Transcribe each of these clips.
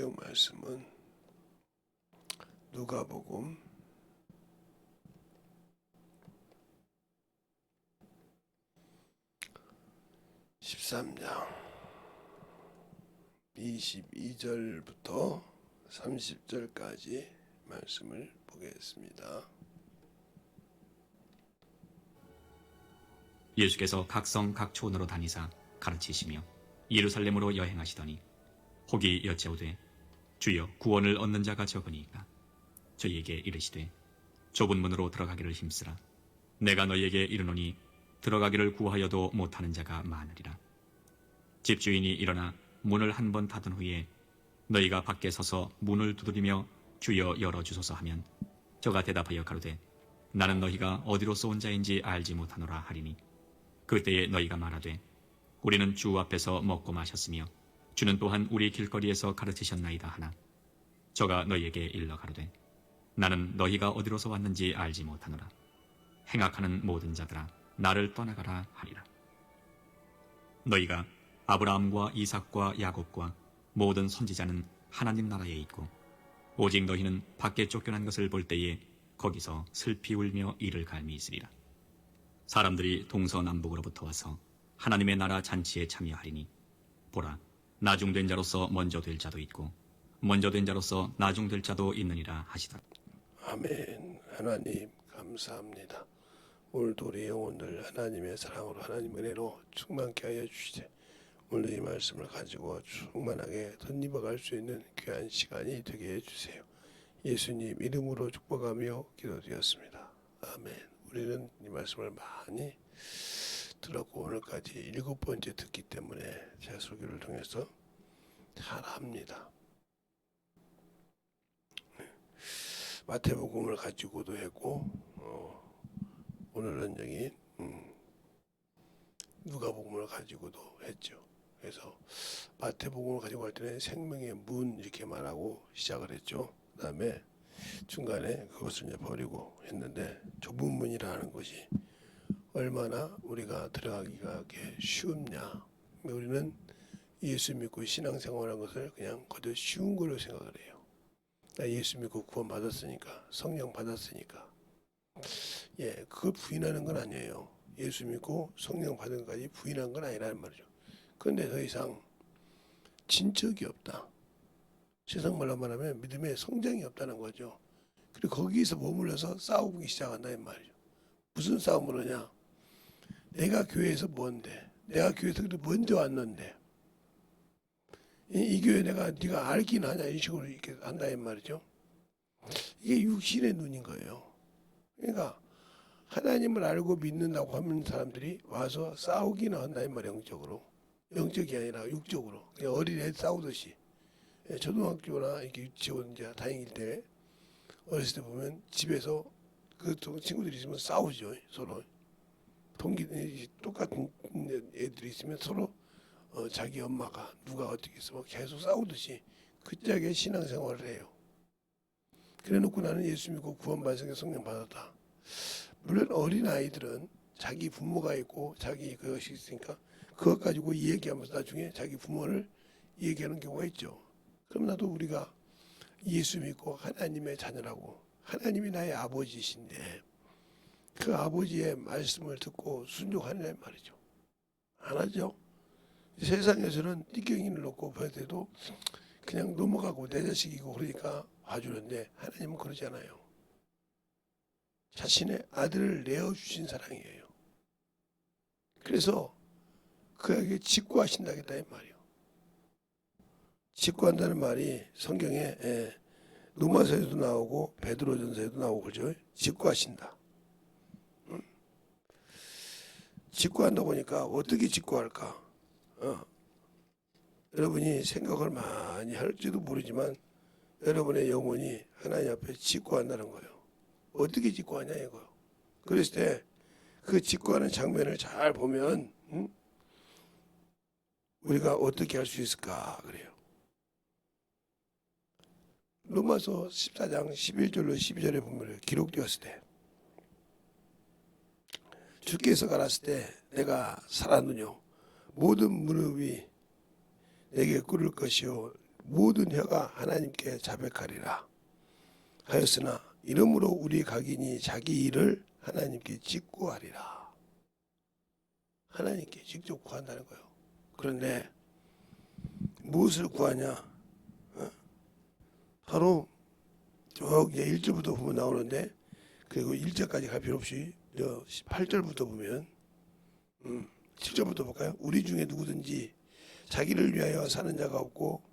성경 말씀은 누가복음 13장 22절부터 30절까지 말씀을 보겠습니다. 예수께서 각성 각촌으로 다니사 가르치시며 예루살렘으로 여행하시더니 혹이 여짜오되 주여 구원을 얻는 자가 적으니까 저희에게 이르시되 좁은 문으로 들어가기를 힘쓰라. 내가 너희에게 이르노니 들어가기를 구하여도 못하는 자가 많으리라. 집주인이 일어나 문을 한 번 닫은 후에 너희가 밖에 서서 문을 두드리며 주여 열어주소서 하면 저가 대답하여 가로되 나는 너희가 어디로서 온 자인지 알지 못하노라 하리니 그때에 너희가 말하되 우리는 주 앞에서 먹고 마셨으며 주는 또한 우리 길거리에서 가르치셨나이다 하나 저가 너희에게 일러 가로되 나는 너희가 어디로서 왔는지 알지 못하노라. 행악하는 모든 자들아 나를 떠나가라 하리라. 너희가 아브라함과 이삭과 야곱과 모든 선지자는 하나님 나라에 있고 오직 너희는 밖에 쫓겨난 것을 볼 때에 거기서 슬피 울며 이를 갈미 있으리라. 사람들이 동서남북으로부터 와서 하나님의 나라 잔치에 참여하리니 보라 나중된 자로서 먼저 될 자도 있고 먼저 된 자로서 나중될 자도 있느니라 하시더라. 아멘. 하나님 감사합니다. 오늘도 우리 영혼들 하나님의 사랑으로 하나님의 은혜로 충만케 하여 주시되 오늘 이 말씀을 가지고 충만하게 덧입어갈 수 있는 귀한 시간이 되게 해주세요. 예수님 이름으로 축복하며 기도드렸습니다. 아멘. 우리는 이 말씀을 많이 들었고 오늘까지 7번째 듣기 때문에 제 설교를 통해서 잘합니다. 마태복음을 가지고도 했고 오늘은 여기 누가복음을 가지고도 했죠. 그래서 마태복음을 가지고 할 때는 생명의 문 이렇게 말하고 시작을 했죠. 그 다음에 중간에 그것을 이제 버리고 했는데 좁은 문이라는 것이 얼마나 우리가 들어가기가 쉬웠냐. 우리는 예수 믿고 신앙생활한 것을 그냥 거저 쉬운 걸로 생각을 해요. 나 예수 믿고 구원 받았으니까 성령 받았으니까 그걸 부인하는 건 아니에요. 예수 믿고 성령 받은 것까지 부인한 건 아니라는 말이죠. 그런데 더 이상 진척이 없다. 세상 말로 말하면 믿음의 성장이 없다는 거죠. 그리고 거기에서 머물러서 싸우기 시작한다 이 말이죠. 무슨 싸움을 하냐. 내가 교회에서 뭔데, 내가 교회에서 먼저 왔는데 이 교회 네가 알긴 하냐 이런 식으로 이렇게 한다 이 말이죠. 이게 육신의 눈인 거예요. 그러니까 하나님을 알고 믿는다고 하는 사람들이 와서 싸우기나 한다 이 말이에요. 영적이 아니라 육적으로. 그냥 어린애 싸우듯이. 초등학교나 이렇게 유치원 이제 다닐 때 어렸을 때 보면 집에서 그 친구들이 있으면 싸우죠. 서로 똑같은 애들이 있으면 서로 자기 엄마가 누가 어떻게 해서 계속 싸우듯이 그 짝에 신앙생활을 해요. 그래놓고 나는 예수 믿고 구원받은 성령 받았다. 물론 어린 아이들은 자기 부모가 있고 자기 그것이 있으니까 그것 가지고 얘기하면서 나중에 자기 부모를 얘기하는 경우가 있죠. 그럼 나도 우리가 예수 믿고 하나님의 자녀라고 하나님이 나의 아버지이신데 그 아버지의 말씀을 듣고 순종하는 말이죠. 안 하죠. 세상에서는 띠경이를 놓고 볼 때도 그냥 넘어가고 내 자식이고 그러니까 봐주는데 하나님은 그러지 않아요. 자신의 아들을 내어주신 사랑이에요. 그래서 그에게 직구하신다겠다 이 말이에요. 직구한다는 말이 성경에 로마서에도 나오고 베드로전서에도 나오고 그러죠. 직구하신다. 직구한다 보니까 어떻게 직구할까? 여러분이 생각을 많이 할지도 모르지만 여러분의 영혼이 하나님 앞에 직구한다는 거예요. 어떻게 직구하냐 이거요. 그랬을 때 그 직구하는 장면을 잘 보면 우리가 어떻게 할 수 있을까 그래요. 로마서 14장 11절로 12절에 보면 기록되었을 때 주께서 가라을 때 내가 살았느뇨 모든 무릎이 내게 꿇을 것이요 모든 혀가 하나님께 자백하리라 하였으나 이러므로 우리 각인이 자기 일을 하나님께 직구하리라. 하나님께 직접 구한다는 거예요. 그런데 무엇을 구하냐? 바로 저기 1절부터 보면 나오는데, 그리고 1절까지 갈 필요 없이 8절부터 보면 7절부터 볼까요? 우리 중에 누구든지 자기를 위하여 사는 자가 없고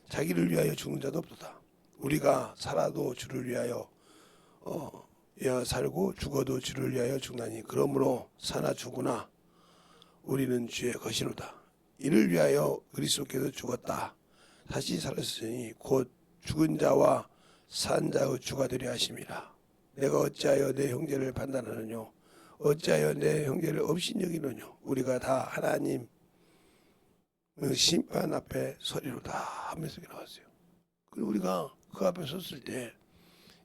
자기를 위하여 죽는 자도 없도다. 우리가 살아도 주를 위하여 살고 죽어도 주를 위하여 죽나니 그러므로 사나 죽으나 우리는 주의 것이로다. 이를 위하여 그리스도께서 죽었다 다시 살았으니 곧 죽은 자와 산 자의 주가 되려 하심이라. 내가 어찌하여 내 형제를 판단하느뇨? 어찌하여 내 형제를 업신여기느뇨? 우리가 다 하나님 심판 앞에 서리로다 하면서 이렇게 나왔어요. 그리고 우리가 그 앞에 섰을 때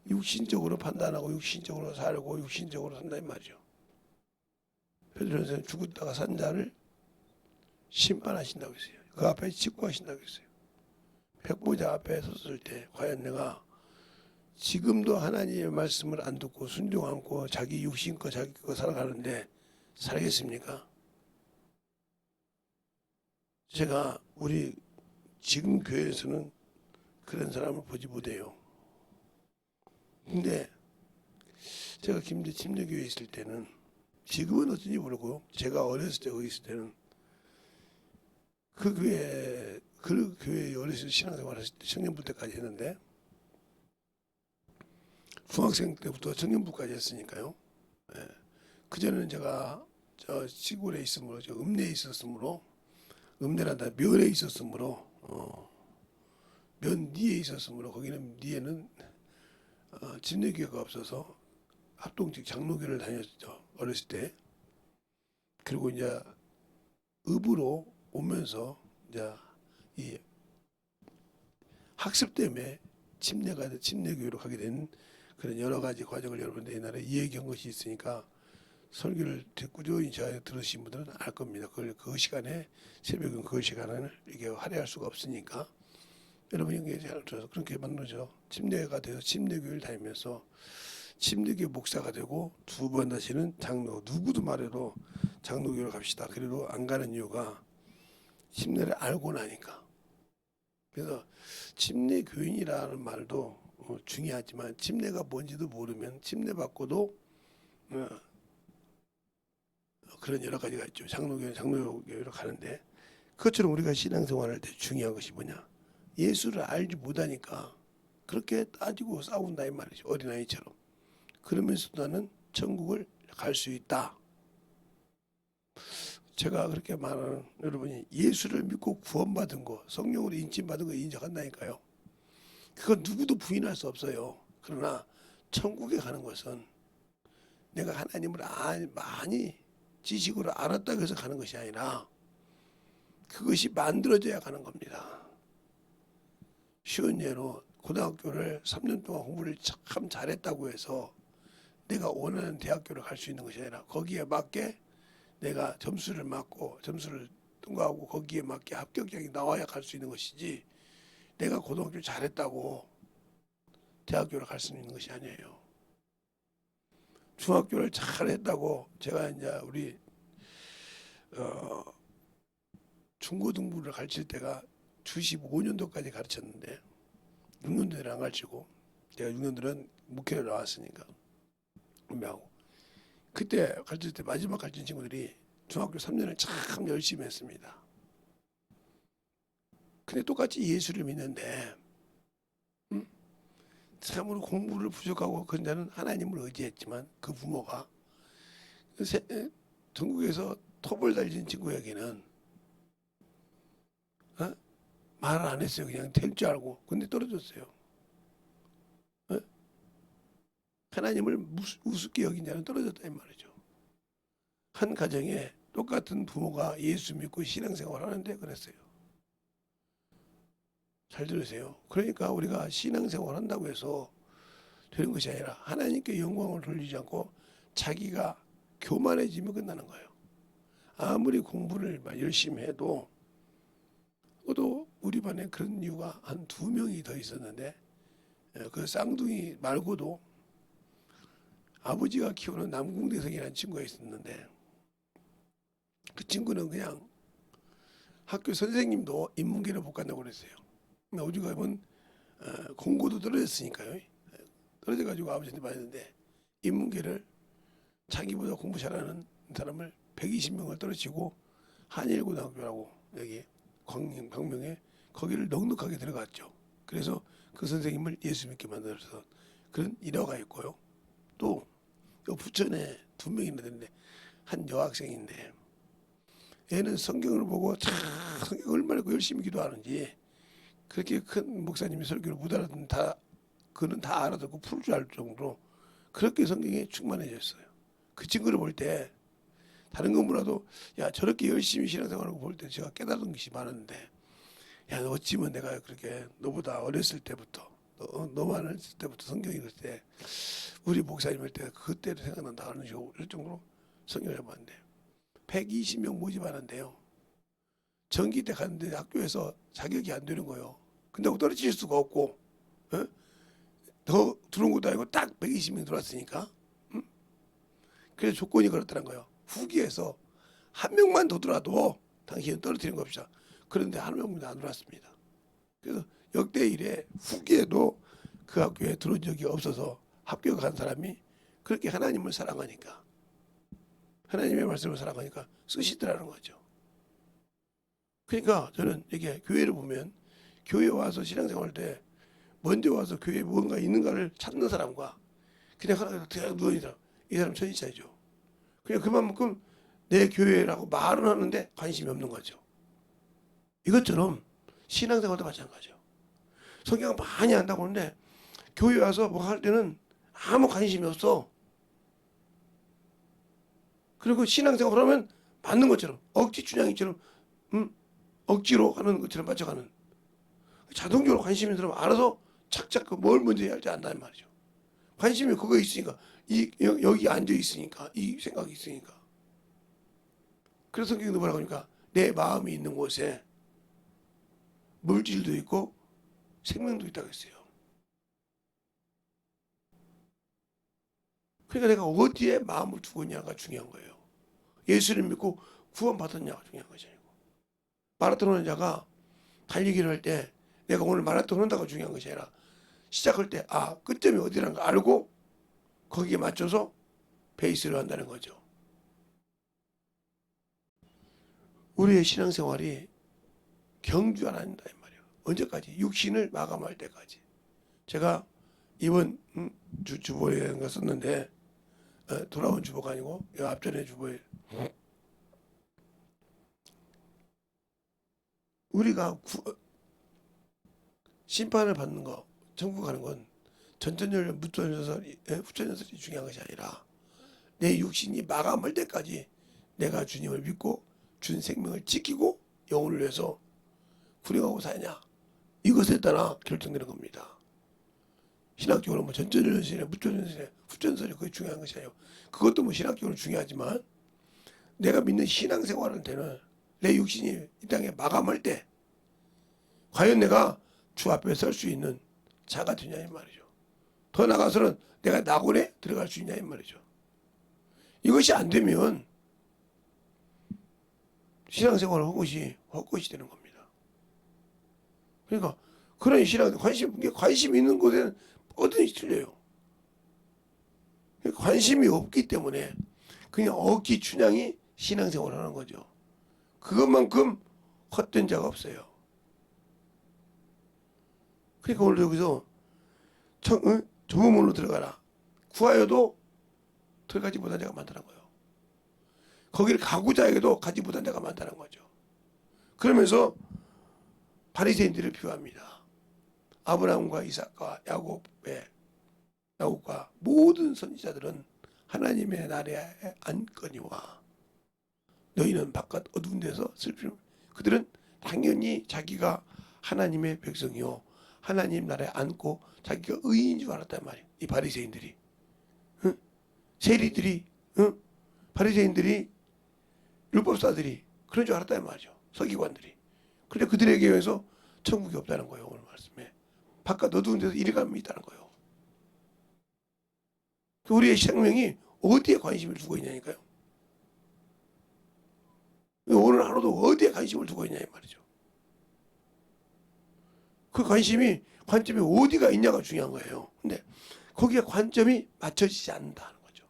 육신적으로 판단하고 육신적으로 살고 육신적으로 산다 이 말이죠. 베드로전서는 죽었다가 산 자를 심판하신다고 했어요. 그 앞에 직구하신다고 했어요. 백보자 앞에 섰을 때 과연 내가 지금도 하나님의 말씀을 안 듣고 순종 않고 자기 육신껏 자기 거 살아가는데 살겠습니까? 제가 우리 지금 교회에서는 그런 사람을 보지 못해요. 근데 제가 김제 침례교회에 있을 때는, 지금은 어떤지 모르고 제가 어렸을 때 거기 있을 때는 그 교회에 어렸을 때 신앙생활 했을 때 청년부 때까지 했는데, 중학생 때부터 청년부까지 했으니까요. 예. 그전에는 제가 저 시골에 있으므로, 저 읍내에 있었으므로, 읍내란다 면에 있었으므로, 면 뒤에 있었으므로, 거기는 뒤에는 침례교회가 없어서 합동직 장로교를 다녔죠, 어렸을 때. 그리고 이제 읍으로 오면서 이제 이 학습 때문에 침례교회로 가게 된 그런 여러 가지 과정을 여러분들 옛날에 이야기한 것이 있으니까 설교를 꾸준히 들으신 분들은 알 겁니다. 그걸 그 시간에, 새벽은 그 시간을 이게 할애할 수가 없으니까 여러분이 이게 잘 들어서 그렇게 만들어져 침례가 돼서 침례교회를 다니면서 침례교회 목사가 되고, 두 번 다시는 장로, 누구도 말해도 장로교회로 갑시다 그래도 안 가는 이유가 침례를 알고 나니까. 그래서 침례교인이라는 말도 중요하지만 침례가 뭔지도 모르면 침례 받고도 그런 여러 가지가 있죠. 장로교회로 가는데, 그것처럼 우리가 신앙생활할 때 중요한 것이 뭐냐? 예수를 알지 못하니까 그렇게 따지고 싸운다 이 말이죠. 어린아이처럼. 그러면서도 나는 천국을 갈 수 있다. 제가 그렇게 말하는, 여러분이 예수를 믿고 구원받은 거, 성령으로 인침받은 거 인정한다니까요. 그건 누구도 부인할 수 없어요. 그러나 천국에 가는 것은 내가 하나님을 많이 지식으로 알았다고 해서 가는 것이 아니라 그것이 만들어져야 가는 겁니다. 쉬운 예로 고등학교를 3년 동안 공부를 참 잘했다고 해서 내가 원하는 대학교를 갈 수 있는 것이 아니라 거기에 맞게 내가 점수를 맞고 점수를 통과하고 거기에 맞게 합격장이 나와야 갈 수 있는 것이지, 내가 고등학교를 잘했다고 대학교를 갈 수 있는 것이 아니에요. 중학교를 잘했다고, 제가 이제 우리 중고등부를 가르칠 때가 95년도까지 가르쳤는데 6년도에는 안 가르치고, 제가 6년도는 목회를 나왔으니까 분명하고, 그때 가르칠 때 마지막 가르친 친구들이 중학교 3년을 참 열심히 했습니다. 근데 똑같이 예수를 믿는데 참으로 공부를 부족하고 그런 자는 하나님을 의지했지만, 그 부모가 전국에서 톱을 달린 친구에게는 말을 안 했어요. 그냥 될 줄 알고. 근데 떨어졌어요. 하나님을 우습게 여긴 자는 떨어졌다 이 말이죠. 한 가정에 똑같은 부모가 예수 믿고 신앙생활 하는데 그랬어요. 잘 들으세요. 그러니까 우리가 신앙생활 한다고 해서 되는 것이 아니라 하나님께 영광을 돌리지 않고 자기가 교만해지면 끝나는 거예요. 아무리 공부를 열심히 해도 우리 반에 그런 이유가 한 2명이 더 있었는데 그 쌍둥이 말고도 아버지가 키우는 남궁대성이라는 친구가 있었는데 그 친구는 그냥 학교 선생님도 인문계를 못 간다고 그랬어요. 근데 우리가 이번 공고도 떨어졌으니까요. 떨어져가지고 아버지한테 말했는데 인문계를 자기보다 공부 잘하는 사람을 120명을 떨어지고 한일고등학교라고 여기 광명에 거기를 넉넉하게 들어갔죠. 그래서 그 선생님을 예수 믿게 만들어서 그런 일화가 있고요. 또 부천에 2명이나 되는데 한 여학생인데 얘는 성경을 보고 참 성경 얼마나 열심히 기도하는지 그렇게 큰 목사님이 설교를 못 알아듣는 그는 다 알아듣고 풀 줄 알 정도로 그렇게 성경에 충만해졌어요. 그 친구를 볼 때 다른 건 몰라도 야 저렇게 열심히 신앙생활하고 볼 때 제가 깨달은 것이 많았는데 야 어찌면 내가 그렇게 너보다 어렸을 때부터 너만 어렸을 때부터 성경 읽을 때 우리 목사님일 때 그때도 생각난다 하는 정도로 성경을 해봤는데 120명 모집하는데요. 전기 때 갔는데 학교에서 자격이 안 되는 거예요. 근데 떨어질 수가 없고 더 들어온 것도 아니고 딱 120명 들어왔으니까 그래서 조건이 그렇다는 거예요. 후기에서 한 명만 더 들어와도 당신은 떨어뜨리는 겁시다. 그런데 한 명도 안 들어왔습니다. 그래서 역대 이래 후기에도 그 학교에 들어온 적이 없어서 합격한 사람이 그렇게 하나님을 사랑하니까 하나님의 말씀을 사랑하니까 쓰시더라는 거죠. 그러니까 저는 이게 교회를 보면 교회 와서 신앙생활 때 먼저 와서 교회에 무언가 있는가를 찾는 사람과 그냥 하나 그냥 누워있는 사람 이 사람 천지 차이죠. 그냥 그만큼 내 교회라고 말은 하는데 관심이 없는 거죠. 이것처럼 신앙생활도 마찬가지죠. 성경 많이 안다고 하는데 교회 와서 뭐 할 때는 아무 관심이 없어. 그리고 신앙생활 하면 맞는 것처럼 억지 춘향이처럼 억지로 하는 것처럼 맞춰가는 자동적으로 관심이 들으면 알아서 착착 뭘 먼저 해야 할지 안다는 말이죠. 관심이 그거 있으니까 여기 앉아 있으니까 이 생각이 있으니까. 그래서 성경도 뭐라고 하니까 내 마음이 있는 곳에 물질도 있고 생명도 있다고 했어요. 그러니까 내가 어디에 마음을 두고 있냐가 중요한 거예요. 예수를 믿고 구원받았냐가 중요한 것이 아니고 마라톤 하는 자가 달리기를 할 때 내가 오늘 마라톤 한다고 중요한 것이 아니라 시작할 때 끝점이 어디라는 걸 알고 거기에 맞춰서 페이스를 한다는 거죠. 우리의 신앙생활이 경주 안 한다 이 말이에요. 언제까지? 육신을 마감할 때까지. 제가 이번 주보에 썼는데 돌아온 주보가 아니고 앞전에 주보에 우리가 심판을 받는 거 천국 가는 건 전천연설 후천연설이 중요한 것이 아니라 내 육신이 마감할 때까지 내가 주님을 믿고 준 생명을 지키고 영혼을 위해서 군행하고 사냐 이것에 따라 결정되는 겁니다. 신학적으로 뭐 전천연설이나 무천연설이나 후천연설이 그게 중요한 것이 아니에요. 그것도 뭐 신학적으로 중요하지만 내가 믿는 신앙생활할 때는 내 육신이 이 땅에 마감할 때 과연 내가 주 앞에 설 수 있는 자가 되냐 이 말이죠. 더 나가서는 내가 낙원에 들어갈 수 있냐 이 말이죠. 이것이 안 되면 신앙생활을 헛것이 되는 겁니다. 그러니까 그런 신앙 관심 있는 곳에는 뭐든지 틀려요. 관심이 없기 때문에 그냥 억지 춘향이 신앙생활을 하는 거죠. 그것만큼 헛된 자가 없어요. 그러니까 오늘 여기서 정음으로 들어가라. 구하여도 들어가지 못한 자가 많다는 거예요. 거기를 가고자 해도 가지 못한 자가 많다는 거죠. 그러면서 바리새인들을 비유합니다. 아브라함과 이삭과 야곱과 모든 선지자들은 하나님의 나라에 앉거니와 너희는 바깥 어두운 데서 슬픔. 그들은 당연히 자기가 하나님의 백성이요 하나님 나라에 앉고 자기가 의인인 줄 알았단 말이에요. 이 바리새인들이 세리들이 바리새인들이 율법사들이 그런 줄 알았단 말이죠. 서기관들이. 그런데 그들에게 의해서 천국이 없다는 거예요. 오늘 말씀에. 바깥 어두운 데서 일감이 있다는 거예요. 우리의 생명이 어디에 관심을 두고 있냐니까요. 오늘 하루도 어디에 관심을 두고 있냐 이 말이죠. 그 관점이 어디가 있냐가 중요한 거예요. 근데 거기에 관점이 맞춰지지 않는다는 거죠.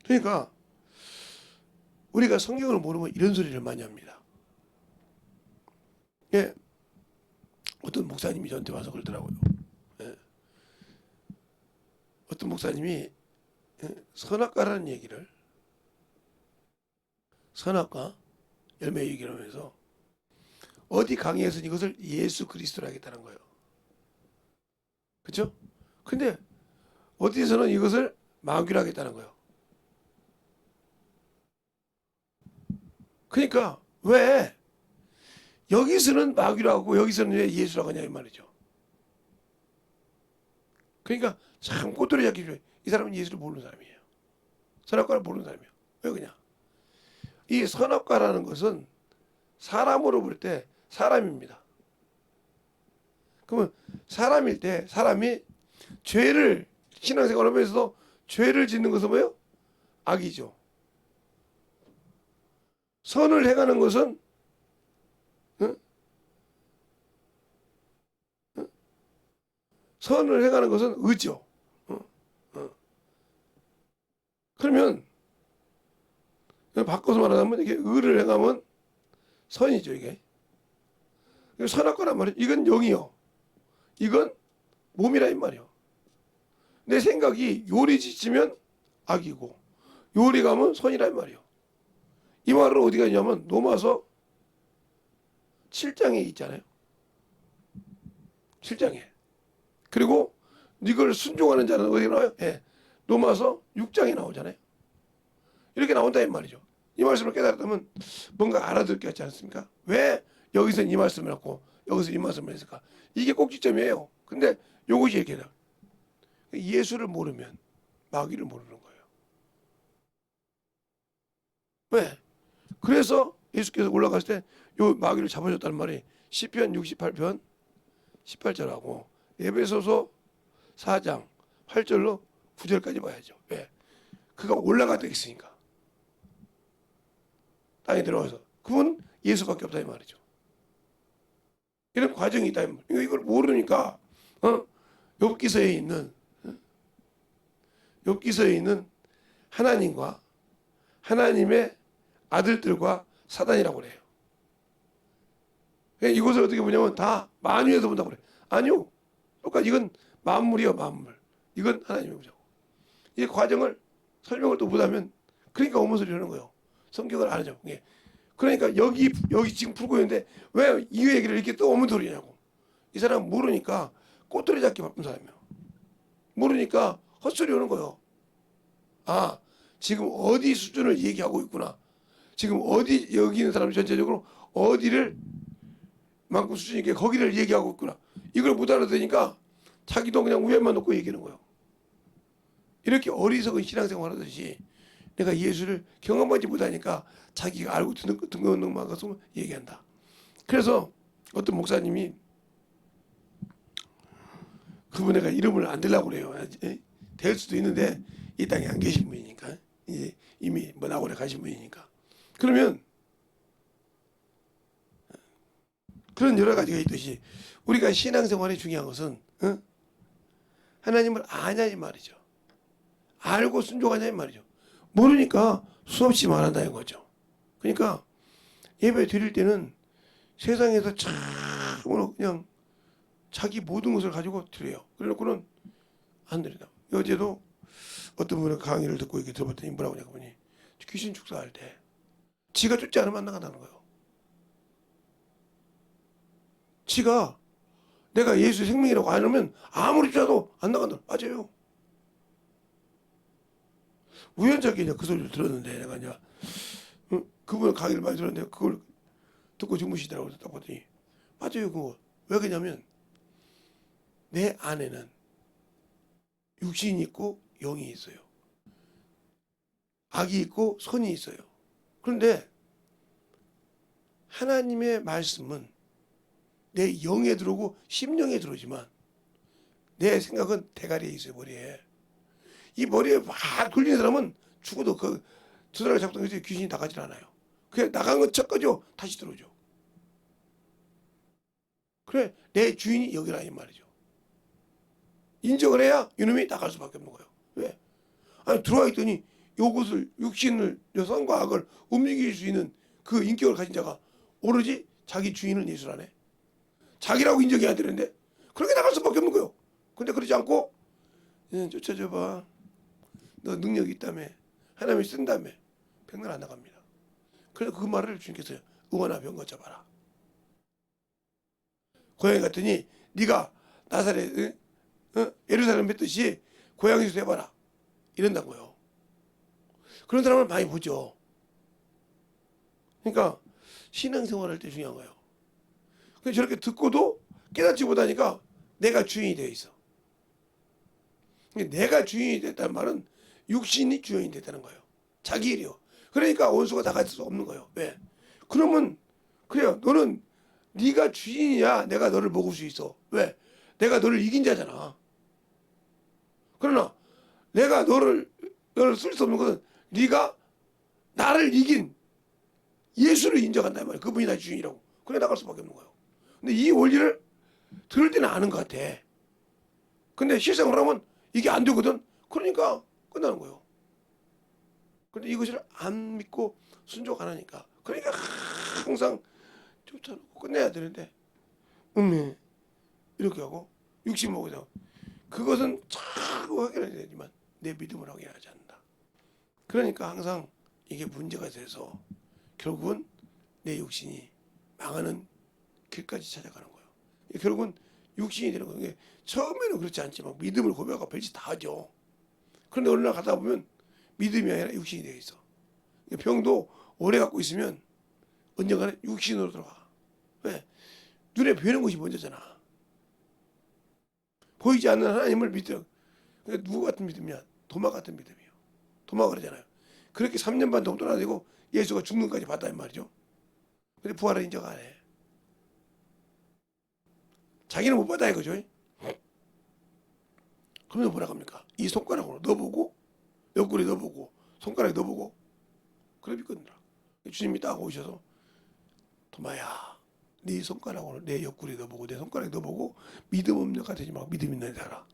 그러니까 우리가 성경을 모르면 이런 소리를 많이 합니다. 예, 어떤 목사님이 저한테 와서 그러더라고요. 예, 어떤 목사님이 선악과라는 얘기를, 선악과 열매 얘기를 하면서 어디 강의에서는 이것을 예수 그리스도로 하겠다는 거예요. 그렇죠? 근데 어디서는 이것을 마귀로 하겠다는 거예요. 그러니까 왜 여기서는 마귀로 하고 여기서는 왜 예수라고 하냐 이 말이죠. 그러니까 참 꼬투리 잡기 좋아요. 이 사람은 예수를 모르는 사람이에요. 선악과를 모르는 사람이에요. 왜 그냥 이 선악과라는 것은 사람으로 볼 때 사람입니다. 그러면 사람일 때 사람이 죄를 신앙생활 하면서도 죄를 짓는 것은 뭐예요? 악이죠. 선을 행하는 것은 선을 행하는 것은 의죠. 그러면 바꿔서 말하자면 이게 의를 행하면 선이죠. 이게 선악과란 말이에요. 이건 영이요. 이건 몸이라 이 말이에요. 내 생각이 요리 지치면 악이고 요리 가면 선이라 이 말이에요. 이 말을 어디가 있냐면 로마서 7장에 있잖아요. 7장에. 그리고 이걸 순종하는 자는 어디 나와요? 예. 로마서 6장에 나오잖아요. 이렇게 나온다 이 말이죠. 이 말씀을 깨달았다면 뭔가 알아들 게 있지 않습니까? 왜 여기서 이 말씀을 했고 여기서 이 말씀을 했을까? 이게 꼭지점이에요. 근데 요것이 이렇게 돼. 예수를 모르면 마귀를 모르는 거예요. 왜? 그래서 예수께서 올라갔을 때 요 마귀를 잡아줬다는 말이 시편 68편 18절하고 에베소서 4장 8절로 9절까지 봐야죠. 왜? 그가 올라가다 있으니까. 땅에 들어가서. 그분 예수밖에 없다 이 말이죠. 이런 과정이 있다 이 말이에요. 이걸 모르니까 욥기서에 있는 하나님과 하나님의 아들들과 사단이라고 그래요. 이것을 어떻게 보냐면 다 만유에서 본다고 그래요. 아니요. 그러니까 이건 만물이요, 만물. 이건 하나님의 보자고. 이 과정을 설명을 또 못하면 그러니까 어머 소리 하는 거예요. 성경을 안 하죠. 예. 그러니까 여기 지금 풀고 있는데 왜 이 얘기를 이렇게 또 어머 소리냐고. 이 사람 모르니까 꼬투리 잡기 바쁜 사람이에요. 모르니까 헛소리 하는 거예요. 아, 지금 어디 수준을 얘기하고 있구나. 지금 어디 여기 있는 사람이 전체적으로 어디를 만큼 수준 있게 거기를 얘기하고 있구나. 이걸 못 알아듣으니까 자기도 그냥 우연만 놓고 얘기하는 거예요. 이렇게 어리석은 신앙생활 하듯이 내가 예수를 경험하지 못하니까 자기가 알고 듣는 것만 가서 얘기한다. 그래서 어떤 목사님이 그분 애가 이름을 안 대려고 그래요. 될 수도 있는데 이 땅에 안 계신 분이니까 이제 이미 뭐 나고래 가신 분이니까 그러면 그런 여러 가지가 있듯이 우리가 신앙생활에 중요한 것은 하나님을 아냐 이 말이죠. 알고 순종하냐 이 말이죠. 모르니까 수없이 말한다는 거죠. 그러니까 예배 드릴 때는 세상에서 참으로 그냥 자기 모든 것을 가지고 드려요. 그래놓고는 안 드린다. 어제도 어떤 분의 강의를 듣고 이렇게 들어봤더니 뭐라고 하냐고 보니 귀신 축사할 때 지가 쫓지 않으면 안 나간다는 거예요. 지가 내가 예수 생명이라고 안 하면 아무리 쫓아도 안 나간다. 맞아요. 우연찮게 그 소리를 들었는데 내가 이제 그분 강의를 많이 들었는데 그걸 듣고 주무시더라고요. 딱 봤더니 맞아요. 그거 왜 그러냐면 내 안에는 육신이 있고 영이 있어요. 악이 있고 선이 있어요. 그런데 하나님의 말씀은 내 영에 들어오고 심령에 들어오지만 내 생각은 대가리에 있어요. 머리에. 이 머리에 막 굴리는 사람은 죽어도 그 두드러기 잡던 것이 귀신이 나가질 않아요. 그냥 나간 것 척까지요 다시 들어오죠. 그래 내 주인이 여기라 이 말이죠. 인정을 해야 이놈이 나갈 수밖에 없는 거예요. 왜? 아니 들어와 있더니 요것을 육신을 선과 악을 움직일 수 있는 그 인격을 가진 자가 오로지 자기 주인을 예술하네. 자기라고 인정해야 되는데 그렇게 나갈 수밖에 없는 거예요. 근데 그러지 않고 쫓아줘봐. 너 능력이 있다며. 하나님이 쓴다며. 백날 안 나갑니다. 그래서 그 말을 주님께서 의원아 병 거쳐봐라. 고향에 갔더니 네가 나사렛 예루살렘 뱉듯이 고향에서 해봐라. 이런단 거예요. 그런 사람을 많이 보죠. 그러니까 신앙생활할 때 중요한 거예요. 근데 저렇게 듣고도 깨닫지 못하니까 내가 주인이 되어 있어. 내가 주인이 됐다는 말은 육신이 주인이 됐다는 거예요. 자기 일이요. 그러니까 원수가 나갈 수 없는 거예요. 왜? 그러면 그래요. 너는 네가 주인이야. 내가 너를 먹을 수 있어. 왜? 내가 너를 이긴 자잖아. 그러나 내가 너를 쓸 수 없는 것은 네가 나를 이긴 예수를 인정한단 말이야. 그분이 나의 주인이라고. 그래 나갈 수밖에 없는 거예요. 근데 이 원리를 들을 때는 아는 것 같아. 근데 실생활을 하면 이게 안 되거든. 그러니까 끝나는 거예요. 근데 이것을 안 믿고 순종 안 하니까. 그러니까 항상 쫓아놓고 끝내야 되는데 이렇게 하고 육신 먹으자. 그것은 자꾸 확인해야 되지만 내 믿음을 확인하지 않는다. 그러니까 항상 이게 문제가 돼서 결국은 내 육신이 망하는 길까지 찾아가는 거예요. 결국은 육신이 되는 거예요. 처음에는 그렇지 않지만 믿음을 고백하고 별짓 다 하죠. 그런데 어느 날 가다 보면 믿음이 아니라 육신이 되어 있어. 병도 오래 갖고 있으면 언젠가는 육신으로 들어가. 왜? 눈에 보이는 것이 먼저잖아. 보이지 않는 하나님을 믿어. 그러니까 누구 같은 믿음이야? 도마 같은 믿음이에요. 도마가 그러잖아요. 그렇게 3년 반 동안 떠나고 예수가 죽는까지 봤단 말이죠. 근데 부활을 인정 안 해. 자기는 못 받아 이거죠. 그러면 뭐라 합니까? 이 손가락으로 넣어보고 옆구리 넣어보고 손가락에 넣어보고 그래 믿거든요. 주님이 딱 오셔서 도마야 네 손가락으로 내 옆구리 넣어보고 내 손가락에 넣어보고 믿음 없는 자 되지 말고 믿음 있는 자라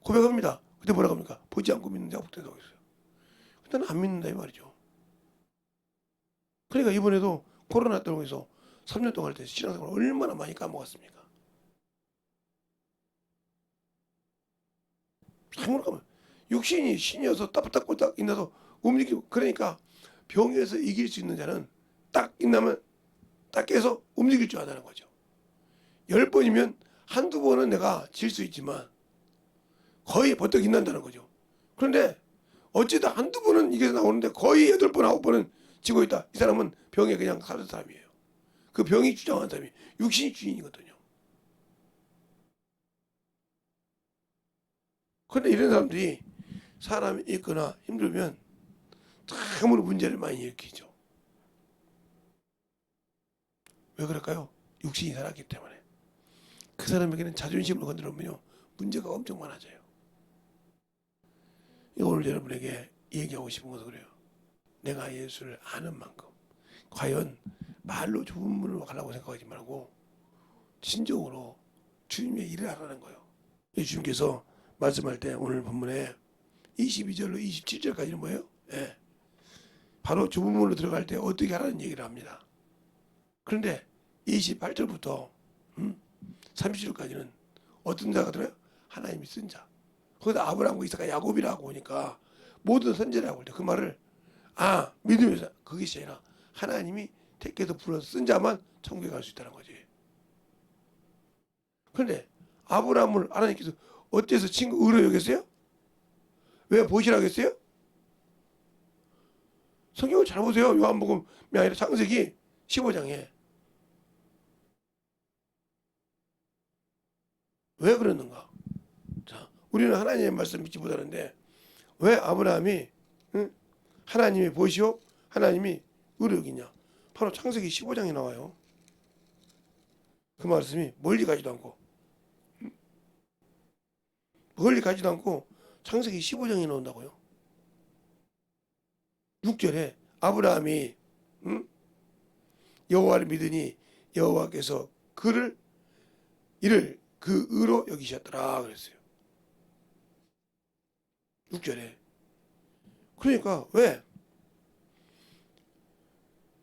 고백합니다. 그때 뭐라 합니까? 보지 않고 믿는 자가 복되다고 했어요. 그때는 안 믿는다 이 말이죠. 그러니까 이번에도 코로나 때문에 3년 동안 할 때 신앙생활 얼마나 많이 까먹었습니까? 생각하면 육신이 신이어서 따뜻하고 있나서 움직이고 그러니까 병에서 이길 수 있는 자는 딱 있나면 딱 깨서 움직일 줄 아다는 거죠. 10번이면 한두 번은 내가 질 수 있지만 거의 버떡 있는다는 거죠. 그런데 어찌다 한두 번은 이게 나오는데 거의 8번, 9번은 지고 있다. 이 사람은 병에 그냥 사는 사람이에요. 그 병이 주장한 사람이 육신이 주인이거든요. 그런데 이런 사람들이 사람이 있거나 힘들면 참으로 문제를 많이 일으키죠. 왜 그럴까요? 육신이 살았기 때문에. 그 사람에게는 자존심을 건드리면요 문제가 엄청 많아져요. 오늘 여러분에게 얘기하고 싶은 것은 그래요. 내가 예수를 아는 만큼 과연 말로 주문을 하려고 생각하지 말고 진정으로 주님의 일을 하라는 거예요. 주님께서 말씀할 때 오늘 본문에 22절로 27절까지는 뭐예요? 예. 바로 주문으로 들어갈 때 어떻게 하라는 얘기를 합니다. 그런데 28절부터 30절까지는 어떤 자가 들어요? 하나님이 쓴 자. 거기다 아브라함과 이삭과 야곱이라고 하니까 모든 선지자라고 할 때 그 말을 믿음에서 그것이 아니라 하나님이 택해서 불러서 쓴 자만 천국에 갈 수 있다는 거지. 그런데 아브라함을 하나님께서 어째서 친구 의로 여겼어요? 왜 보시라고 했어요? 성경을 잘 보세요. 요한복음이 아니라 창세기 15장에 왜 그랬는가? 자, 우리는 하나님의 말씀 믿지 못하는데 왜 아브라함이 하나님이 보시오 하나님이 의로 여기냐? 바로 창세기 15장에 나와요. 그 말씀이 멀리 가지도 않고 창세기 15장에 나온다고요. 6절에 아브라함이 여호와를 믿으니 여호와께서 이를 그 의로 여기셨더라 그랬어요. 6절에. 그러니까 왜?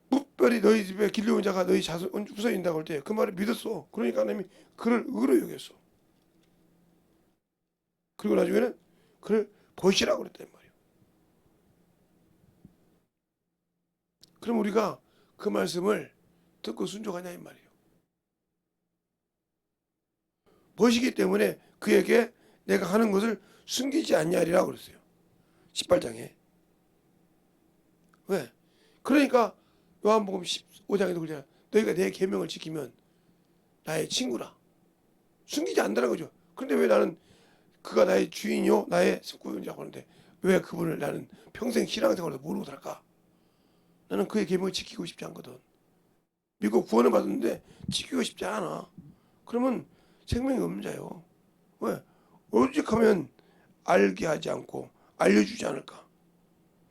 무별히 너희 집에 길러온 자가 너희 자손 후손인다고 할 때 그 말을 믿었어. 그러니까 하나님이 그를 의로 여겼어. 그리고 나중에는 그를 보시라고 그랬단 말이에요. 그럼 우리가 그 말씀을 듣고 순종하냐 이 말이에요. 보시기 때문에 그에게 내가 하는 것을 숨기지 않냐리라고 그랬어요. 18장에. 왜? 그러니까 요한복음 15장에도 그러잖아. 너희가 내 계명을 지키면 나의 친구라. 숨기지 않는다는 거죠. 그런데 왜 나는 그가 나의 주인이요 나의 구원자라고 하는데 왜 그분을 나는 평생 신앙생활에서 모르고 살까? 나는 그의 계명을 지키고 싶지 않거든. 믿고 구원을 받았는데 지키고 싶지 않아. 그러면 생명이 없는 자요. 왜? 오직 하면 알게 하지 않고 알려주지 않을까?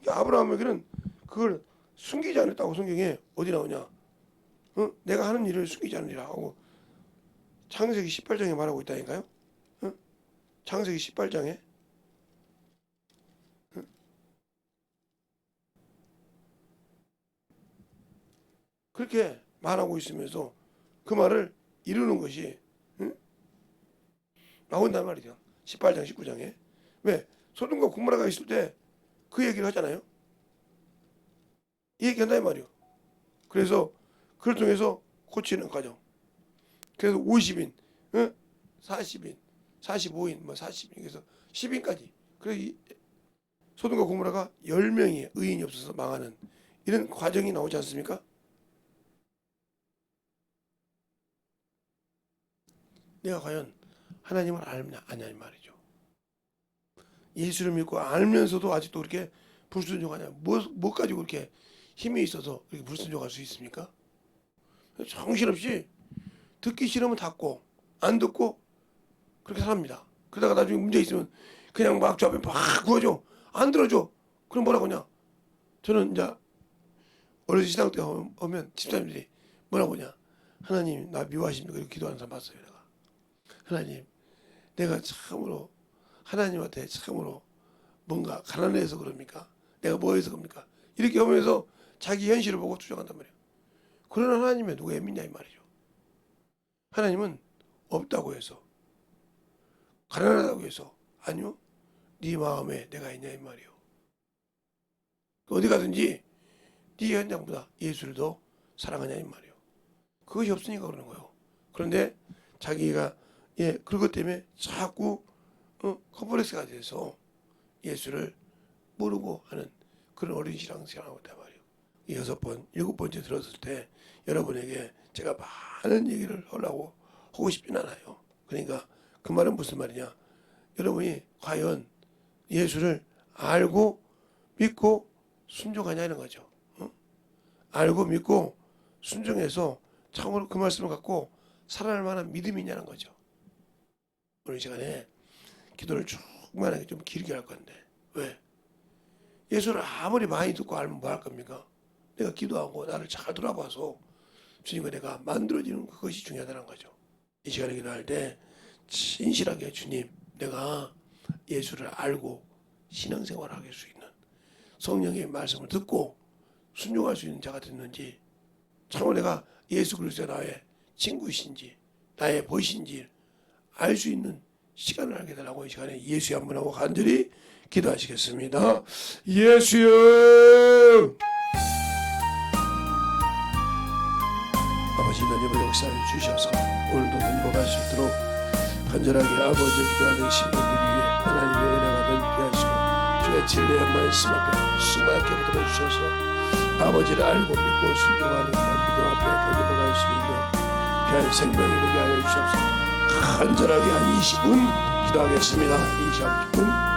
아브라함에게는 그걸 숨기지 않았다고 성경에 어디 나오냐? 내가 하는 일을 숨기지 않으리라 하고 창세기 18장에 말하고 있다니까요. 창세기 18장에 그렇게 말하고 있으면서 그 말을 이루는 것이 나온단 말이죠. 18장 19장에. 왜? 소돔과 고모라가 있을 때 그 얘기를 하잖아요. 이 얘기한다 이 말이요. 그래서 그걸 통해서 고치는 과정. 그래서 50인, 40인, 45인, 40인, 그래서 10인까지. 그래서 소돔과 고모라가 10명의 의인이 없어서 망하는 이런 과정이 나오지 않습니까? 내가 과연 하나님을 알냐 아냐 이 말이죠. 예수를 믿고 알면서도 아직도 그렇게 불순종하냐? 뭐 가지고 그렇게 힘이 있어서 그렇게 불순종할 수 있습니까? 정신없이 듣기 싫으면 닫고 안 듣고 그렇게 삽니다. 그러다가 나중에 문제 있으면 그냥 막 저 앞에 막 구워줘. 안 들어줘. 그럼 뭐라고 하냐? 저는 이제 어려서 신앙 때 오면 집사님들이 뭐라고 하냐? 하나님 나 미워하십니까? 이렇게 기도하는 사람 봤어요. 내가. 하나님 내가 참으로 하나님한테 참으로 뭔가 가난해서 그럽니까? 내가 뭐해서 그럽니까? 이렇게 하면서 자기 현실을 보고 투정한단 말이에요. 그러나 하나님의 누가 믿냐 이 말이죠. 하나님은 없다고 해서 가난하다고 해서 아니요. 네 마음에 내가 있냐 이 말이에요. 어디 가든지 네 현장보다 예수를 더 사랑하냐 이 말이에요. 그것이 없으니까 그러는 거예요. 그런데 자기가 그것 때문에 자꾸 컴플렉스가 돼서 예수를 모르고 하는 그런 어린 신앙생활하고 있단 말이에요. 6번, 7번째 들었을 때 여러분에게 제가 많은 얘기를 하고 싶진 않아요. 그러니까 그 말은 무슨 말이냐? 여러분이 과연 예수를 알고 믿고 순종하냐 이런 거죠. 알고 믿고 순종해서 참으로 그 말씀을 갖고 살아날 만한 믿음이 있냐는 거죠. 오늘 시간에 기도를 충만하게 좀 길게 할 건데 왜? 예수를 아무리 많이 듣고 알면 뭐 할 겁니까? 내가 기도하고 나를 잘 돌아봐서 주님과 내가 만들어지는 그것이 중요하다는 거죠. 이 시간에 기도할 때 진실하게 주님 내가 예수를 알고 신앙생활을 할 수 있는 성령의 말씀을 듣고 순종할 수 있는 자가 됐는지 참으로 내가 예수 그리스도의 나의 친구이신지 나의 벗인지 알 수 있는 시간을 알게 달라고 이 시간에 예수의 한 분하고 간절히 기도하시겠습니다. 예수여 아버지 하나님의 역사를 주셔서 오늘도 넘어갈 수 있도록 간절하게 아버지 기도하는 신분들 위해 하나님의 은혜가 넘게 하시고 주의 진리의 말씀 앞에 수많게 붙들어 주셔서 아버지를 알고 믿고 순종하는 귀한 믿음 앞에 데려갈 수 있는 귀한 생명이 되게 하여 주옵소서. 간절하게 한 20분 기도하겠습니다. 20분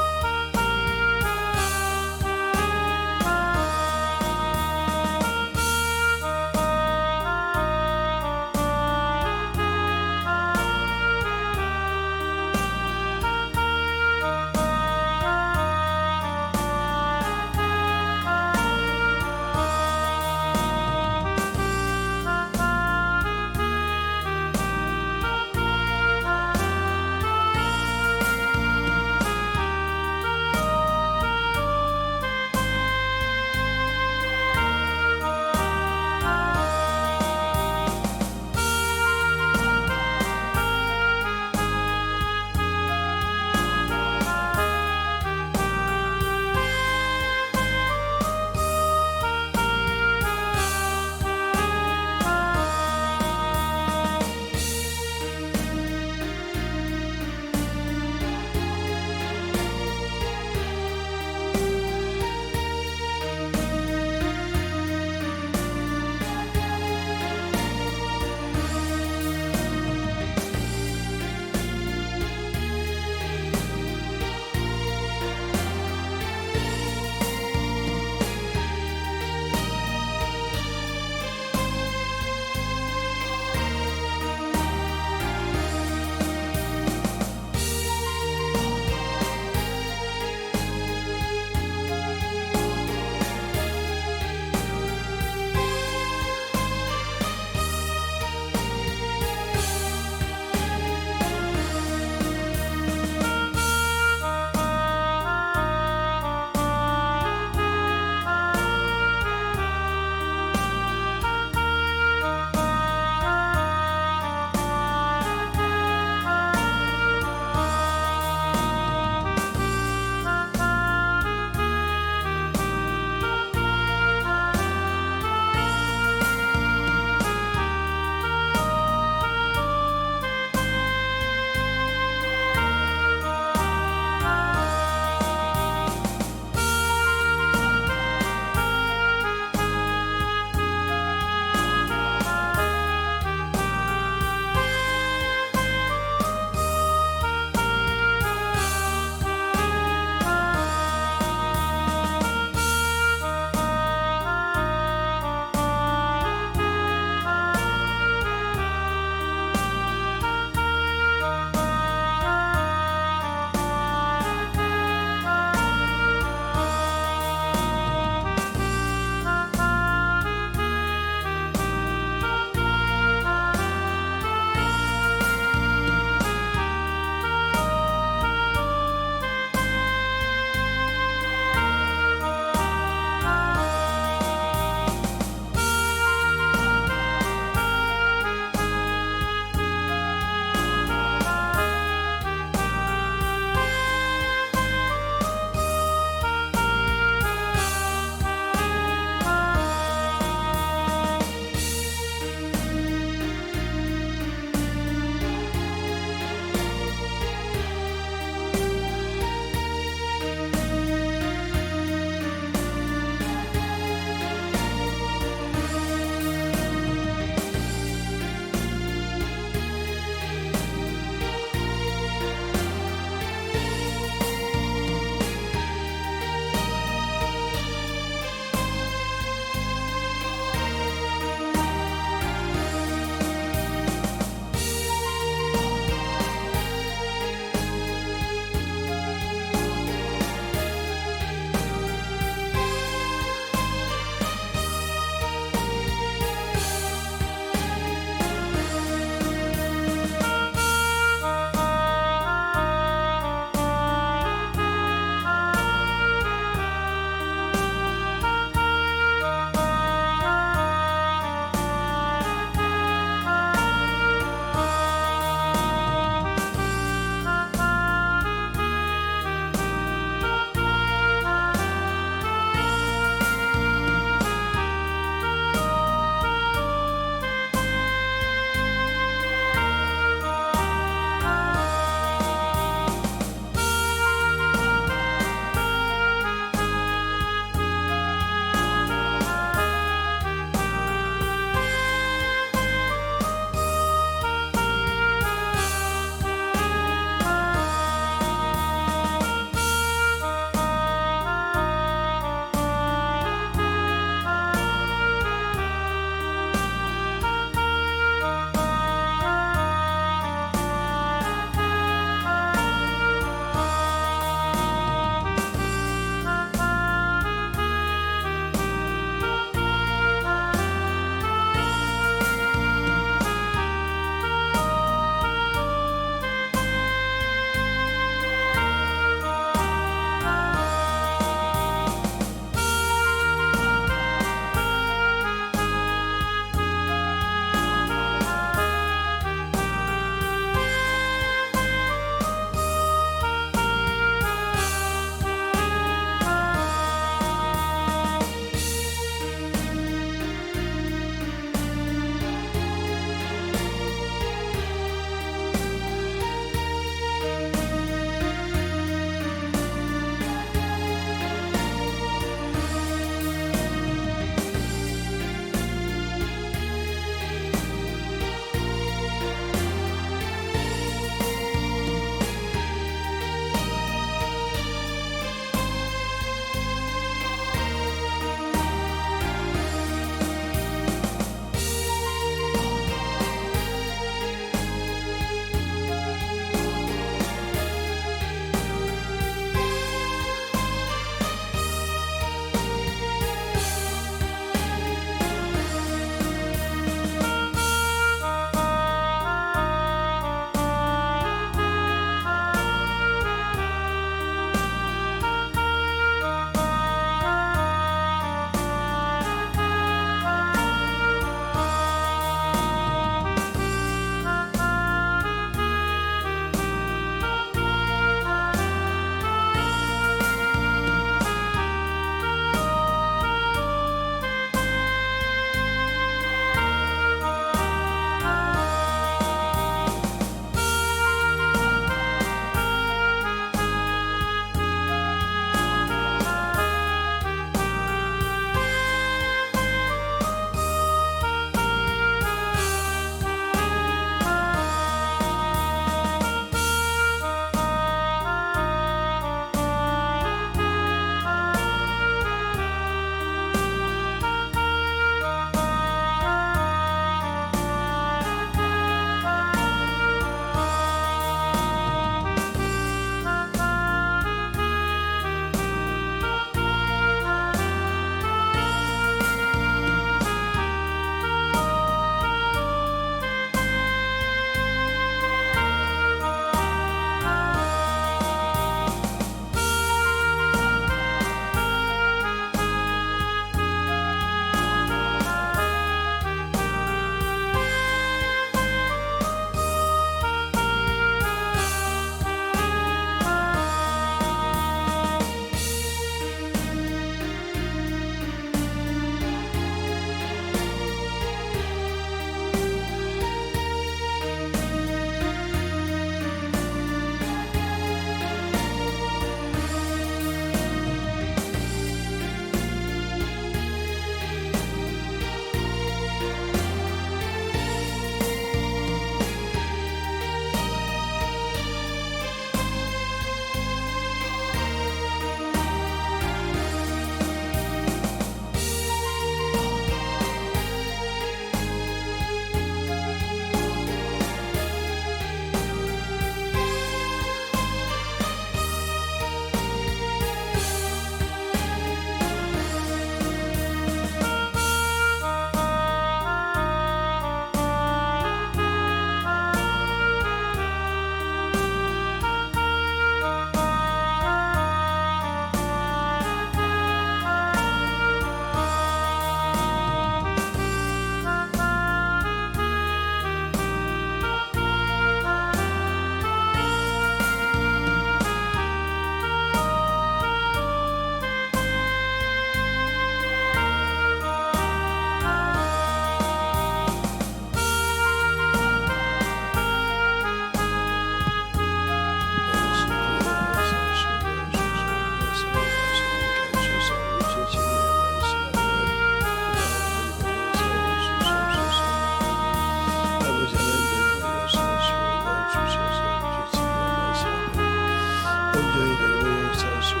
온전히 다니며 역사하시고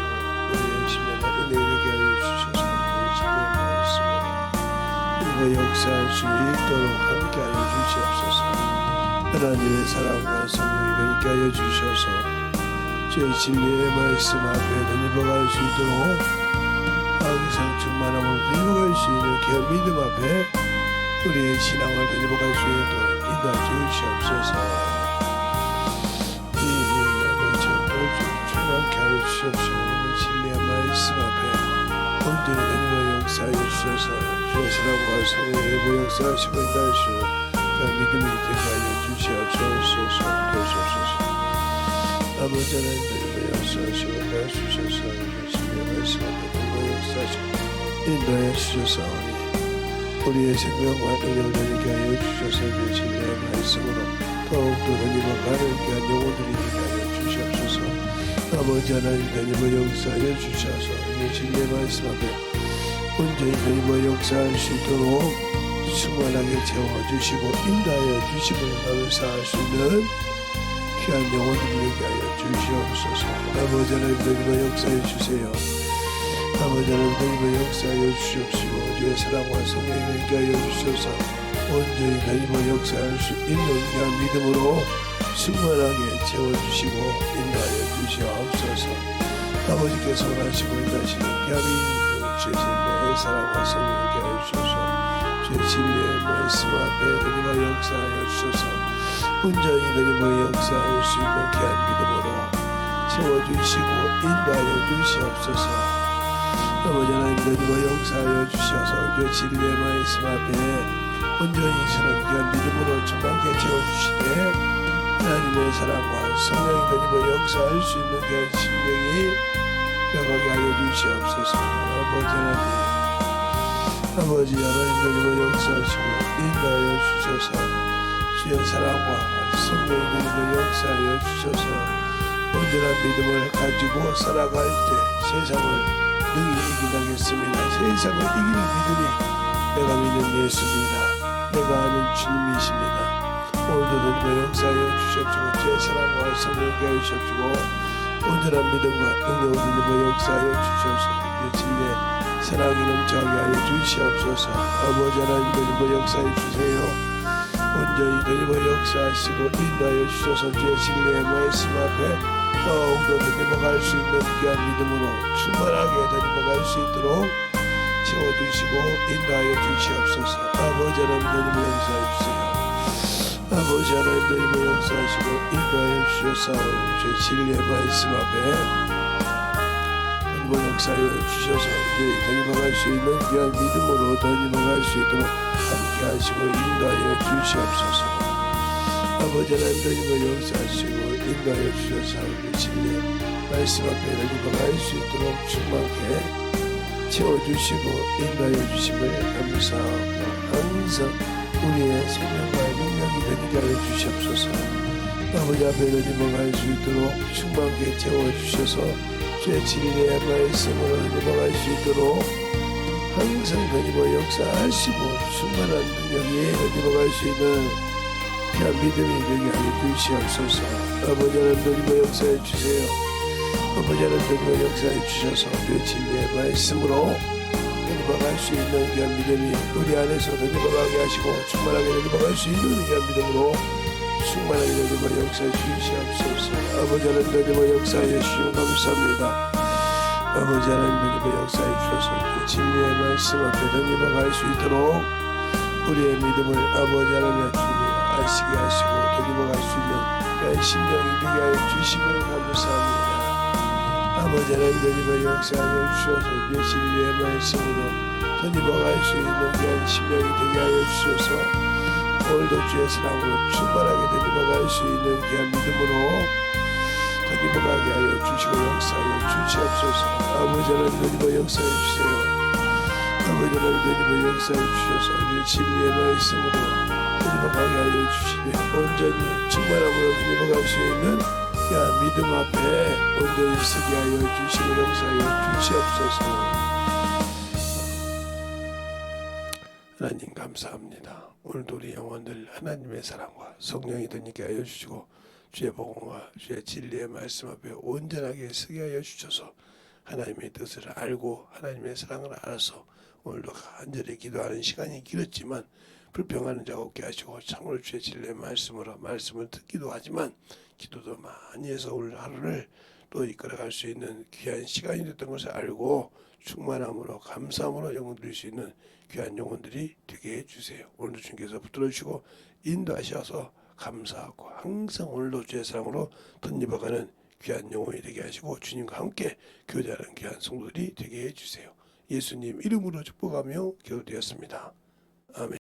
우리의 심령과 은혜를 하여 주셔서 주님의 말씀으로 이거 역사할 수 있도록 함께하여 주시옵소서. 하나님의 사랑과 성령이 있게 하여 주셔서 주의 진리의 말씀 앞에 던져갈 수 있도록 항상 충만함으로 던져갈 수 있는 귀한 믿음 앞에 우리의 신앙을 던져갈 수 있도록 인도하여 주시옵소서. 이 아버지 충만케 하여 주시옵소서. 진리의 말씀 앞에 온전히 던져 역사하여 주셔서 주의 사랑과 성령의 일부 역사하시고 인도하시고 믿음이 되게 하여 주시옵소서. 아버지 하나님 역사하시고 인도하여 주셔서 주의 말씀 앞에 던져 역사하시고 인도하여 주셔서 우리의 생명과 능력을 되게 하여 주셔서 주의 진리의 말씀으로 더욱더 던지며 가는 귀한 영혼들이 되게 하여 주시옵소서. 아버지 하나님 던지며 역사하여 주셔서 주의 진리의 말씀 앞에 온전히 던지며 역사할 수 있도록 충만하게 채워주시고 인도하여 주심을 감사할 수 있는 귀한 영혼들이 되게 하여 주시옵소서. 아버지 하나님 던지며 역사해 주세요. 아버지 하나님 던지며 역사하여 주시옵시고 주의 사랑과 성령이 되게 하여 주셔서 온전히 던지며 역사할 수 있는 귀한 믿음으로 충만하게 채워주시고 인도하여 주시옵소서. 아버지께서 원하시고 인도하시는 귀한 주의 진리의 사랑과 성령이 되게 하여 주셔서 주의 진리의 말씀 앞에 던지며 역사하여 주셔서 온전히 던지며 역사할 수 있는 귀한 믿음으로 채워주시고 인도하여 주시옵소서. 아버지 하나님 던지며 역사하여 주셔서 주의 진리의 말씀 앞에 온전히 서는 귀한 믿음으로 충만케 채워주시되 하나님의 사랑과 성령이 던지며 역사할 수 있는 귀한 심령이 되게 하여 주시옵소서. 아버지 하나님 던지며 역사하시고 인도하여 주셔서 주의 사랑과 성령이 던지며 역사하여 주셔서 온전한 믿음을 가지고 살아갈 때 세상을 능히 이기나겠습니다. 세상을 이기는 믿음이 내가 믿는 예수입니다. 내가 아는 주님이십니다. 오늘도 던지며 역사하여 주시옵시고 주의 사랑과 성령께 하여 주시옵시고 온전한 믿음과 능력을 던지며 역사하여 주시옵소서. 주의 진리의 사랑이 넘쳐나게 하여 주시옵소서. 아버지 하나님 던지며 역사해 주세요. 온전히 던지며 역사하시고 인도하여 주셔서 주의 진리의 말씀 앞에 더욱더 던져갈 수 있는 귀한 믿음으로 충만하게 던져갈 수 있도록 채워주시고 인도하여 주시옵소서. 아버지 하나님 던지며 역사해 주세요. 아버지 하나님 던지며 역사하시고 인도하여 주셔서 주의 진리의 말씀 앞에 던지며 역사하여 주셔서 던져갈 수 있는 귀한 믿음으로 던져갈 수 있도록 함께 하시고 인도하여 주시옵소서. 아버지 하나님 던지며 역사하시고 인도하여 주셔서 우리 진리의 말씀 앞에 던져갈 수 있도록 충만케 채워주시고 인도하여 주심을 감사하고 항상 우리의 생명과 능력이 되게 하여 주시옵소서. 아버지 앞에 던져갈 수 있도록 충만케 채워주셔서 주의 진리의 말씀으로 던져갈 수 있도록 항상 던지며 역사하시고 충만한 능력이 던져갈 수 있는 귀한 믿음이 되게 하여 주시옵소서. 아버지 하나님 던지며 역사해 주세요. 아버지 하나님 던지며 역사해 주셔서 주의 진리의 말씀으로 던져갈 수 있는 귀한 믿음이 우리 안에서 던져가게 하시고 충만하게 던져갈 수 있는 귀한 믿음으로 충만하게 던지며 역사해 주시옵소서. 아버지 하나님 던지며 역사해 주시면 감사합니다. 아버지 하나님 던지며 역사해 주셔서 주의 진리의 말씀 앞에 던져갈 수 있도록 우리의 믿음을 아버지 하나님 주님이 아시게 하시고 던져갈 수 있는 귀한 심령이 되게 하여 주심을 감사합니다. 아버지 하나님 던지며 역사하여 주셔서 주의 진리의 말씀으로 던져갈 수 있는 귀한 심령이 되게 하여 주셔서 오늘도 주의 사랑으로 충만하게 던져갈 수 있는 귀한 믿음으로 던져가게 하여 주시고 역사하여 주시옵소서. 아버지 하나님 던지며 역사해 주세요. 아버지 하나님 던지며 역사해 주셔서 주의 진리의 말씀으로 던져가게 하여 주시며 온전히 충만함으로 던져갈 수 있는 귀한 믿음 앞에 온전히 서게 하여 주시고 역사하여 주시옵소서. 하나님 감사합니다. 오늘도 우리 영혼들 하나님의 사랑과 성령이 되게 하여 주시고 주의 복음과 주의 진리의 말씀 앞에 온전하게 서게 하여 주셔서 하나님의 뜻을 알고 하나님의 사랑을 알아서 오늘도 간절히 기도하는 시간이 길었지만 불평하는 자가 없게 하시고 참으로 주의 진리의 말씀으로 말씀을 듣기도 하지만 기도도 많이 해서 오늘 하루를 또 이끌어갈 수 있는 귀한 시간이 됐던 것을 알고 충만함으로 감사함으로 영혼 드릴 수 있는 귀한 영혼들이 되게 해주세요. 오늘도 주님께서 붙들어 주시고 인도하셔서 감사하고 항상 오늘도 주의 사랑으로 덧입어가는 귀한 영혼이 되게 하시고 주님과 함께 교제하는 귀한 성도들이 되게 해주세요. 예수님 이름으로 축복하며 기도드렸습니다. 아멘.